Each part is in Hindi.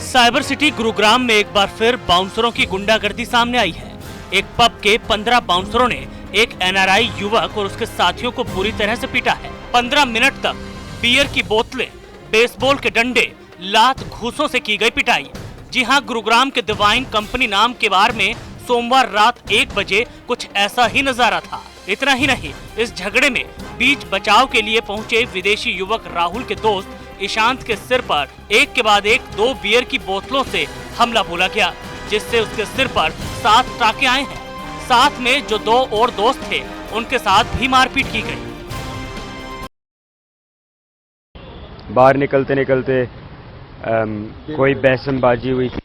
साइबर सिटी गुरुग्राम में एक बार फिर बाउंसरों की गुंडागर्दी सामने आई है। एक पब के 15 बाउंसरों ने एक एनआरआई युवक और उसके साथियों को बुरी तरह से पीटा है। 15 मिनट तक बियर की बोतलें, बेसबॉल के डंडे, लात घूसों से की गई पिटाई। जी हां, गुरुग्राम के डिवाइन कंपनी नाम के बार में सोमवार रात 1 बजे कुछ ऐसा ही नजारा था। इतना ही नहीं, इस झगड़े में बीच बचाव के लिए पहुंचे विदेशी युवक राहुल के दोस्त ईशांत के सिर पर एक के बाद एक 2 बियर की बोतलों से हमला बोला गया, जिससे उसके सिर पर 7 टाके आए हैं। साथ में जो 2 और दोस्त थे उनके साथ भी मारपीट की गई। बाहर निकलते निकलते कोई बहसबाजी हुई थी,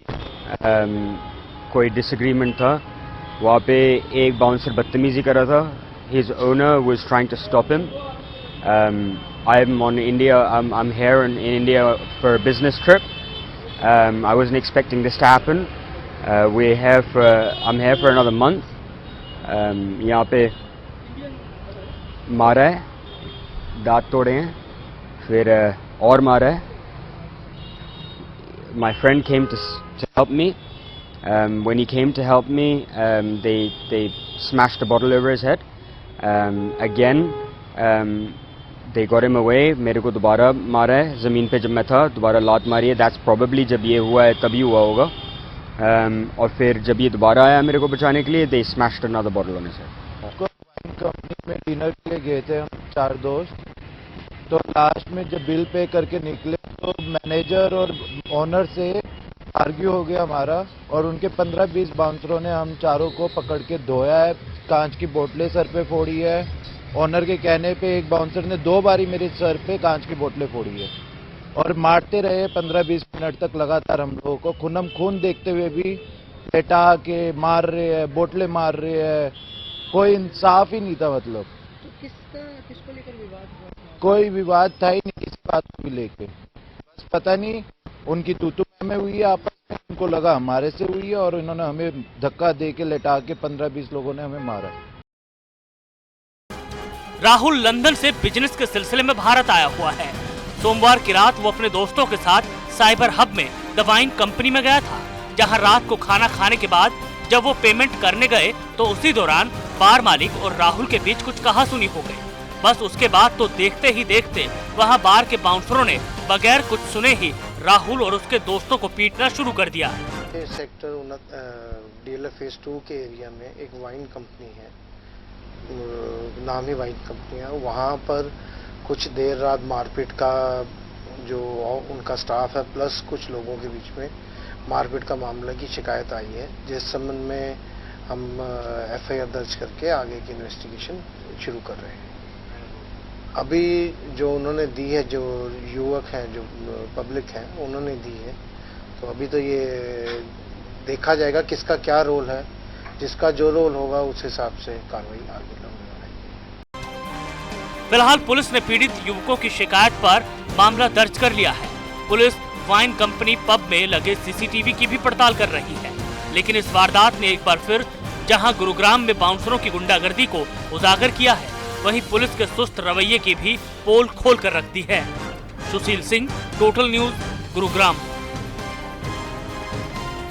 कोई डिसएग्रीमेंट था। वहाँ पे एक बाउंसर बदतमीजी कर रहा था। His owner was trying to stop him. I'm on India. I'm here in India for a business trip. I wasn't expecting this to happen. I'm here for another month. यहाँ पे मारा है, दांत तोड़े हैं, फिर और मारा है। My friend came to help me. When he came to help me, they smashed a bottle over his head. Again, they got him away. मेरे को दोबारा मारा है ज़मीन पे जब मैं था, दोबारा लात मारी है। That's probably जब ये हुआ है तभी हुआ होगा। और फिर जब ये दोबारा आया मेरे को बचाने के लिए, they smashed another bottle on his head. Company में डिनर के लिए गए थे हम 4 दोस्त। तो लास्ट में जब बिल पे करके निकले तो मैनेजर और ओनर से आर्ग्यू हो गया हमारा, और उनके 15-20 बाउंसरों ने हम चारों को पकड़ के धोया है, कांच की बोतलें सर पे फोड़ी है। ओनर के कहने पे एक बाउंसर ने 2 बारी मेरे सर पे कांच की बोतलें फोड़ी है और मारते रहे 15-20 मिनट तक लगातार। हम लोगों को खूनम खून देखते हुए भी लेटा के मार रहे हैं, बोतलें मार रहे हैं। कोई इंसाफ ही नहीं था। मतलब तो किसको लेकर विवाद हुआ? कोई विवाद था ही नहीं किसी बात को लेके। बस पता नहीं उनकी तू में हुई है आपस में, उनको लगा हमारे से हुई है और इन्होंने हमें धक्का दे के लेटा के 15-20 लोगों ने हमें मारा। राहुल लंदन से बिजनेस के सिलसिले में भारत आया हुआ है। सोमवार की रात वो अपने दोस्तों के साथ साइबर हब में डिवाइन कंपनी में गया था, जहां रात को खाना खाने के बाद जब वो पेमेंट करने गए तो उसी दौरान बार मालिक और राहुल के बीच कुछ कहासुनी हो गई। बस उसके बाद तो देखते ही देखते वहां बार के बाउंसरों ने बगैर कुछ सुने ही राहुल और उसके दोस्तों को पीटना शुरू कर दिया। सेक्टर डीएलएफ फेज 2 के एरिया में एक वाइन कंपनी है, नामी वाइन कंपनी है। वहाँ पर कुछ देर रात मारपीट का, जो उनका स्टाफ है प्लस कुछ लोगों के बीच में मारपीट का मामला की शिकायत आई है, जिस संबंध में हम एफआईआर दर्ज करके आगे की इन्वेस्टिगेशन शुरू कर रहे हैं। अभी जो उन्होंने दी है, जो युवक हैं, जो पब्लिक है, उन्होंने दी है, तो अभी तो ये देखा जाएगा किसका क्या रोल है। जिसका जो रोल होगा उस हिसाब से कार्रवाई आगे रहेगी। फिलहाल पुलिस ने पीड़ित युवकों की शिकायत पर मामला दर्ज कर लिया है। पुलिस वाइन कंपनी पब में लगे सीसीटीवी की भी पड़ताल कर रही है। लेकिन इस वारदात ने एक बार फिर जहां गुरुग्राम में बाउंसरों की गुंडागर्दी को उजागर किया है, वहीं पुलिस के सुस्त रवैये की भी पोल खोल कर रख दी है। Sushil Singh, total news, Gurugram.